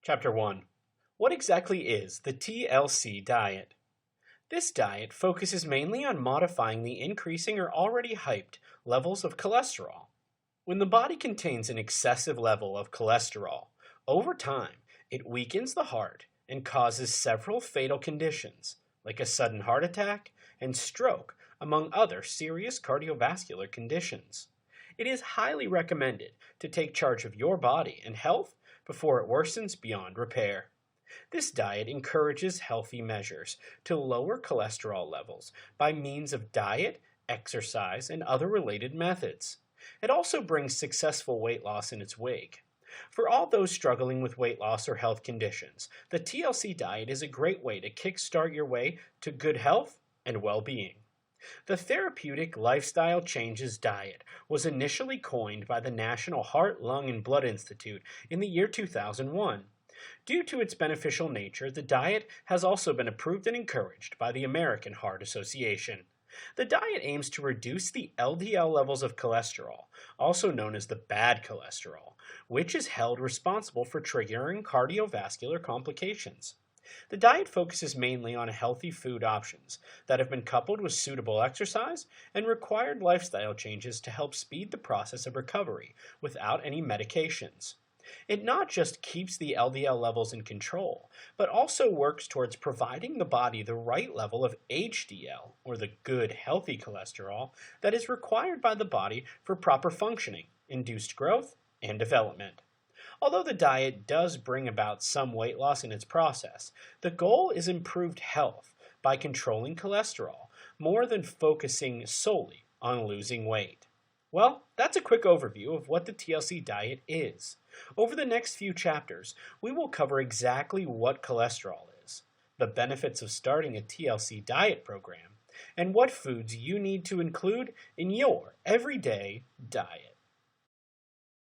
Chapter 1. What exactly is the TLC diet? This diet focuses mainly on modifying the increasing or already hyped levels of cholesterol. When the body contains an excessive level of cholesterol, over time it weakens the heart and causes several fatal conditions, like a sudden heart attack and stroke, among other serious cardiovascular conditions. It is highly recommended to take charge of your body and health before it worsens beyond repair. This diet encourages healthy measures to lower cholesterol levels by means of diet, exercise, and other related methods. It also brings successful weight loss in its wake. For all those struggling with weight loss or health conditions, the TLC diet is a great way to kickstart your way to good health and well-being. The Therapeutic Lifestyle Changes Diet was initially coined by the National Heart, Lung, and Blood Institute in the year 2001. Due to its beneficial nature, the diet has also been approved and encouraged by the American Heart Association. The diet aims to reduce the LDL levels of cholesterol, also known as the bad cholesterol, which is held responsible for triggering cardiovascular complications. The diet focuses mainly on healthy food options that have been coupled with suitable exercise and required lifestyle changes to help speed the process of recovery without any medications. It not just keeps the LDL levels in control, but also works towards providing the body the right level of HDL, or the good healthy cholesterol, that is required by the body for proper functioning, induced growth, and development. Although the diet does bring about some weight loss in its process, the goal is improved health by controlling cholesterol more than focusing solely on losing weight. Well, that's a quick overview of what the TLC diet is. Over the next few chapters, we will cover exactly what cholesterol is, the benefits of starting a TLC diet program, and what foods you need to include in your everyday diet.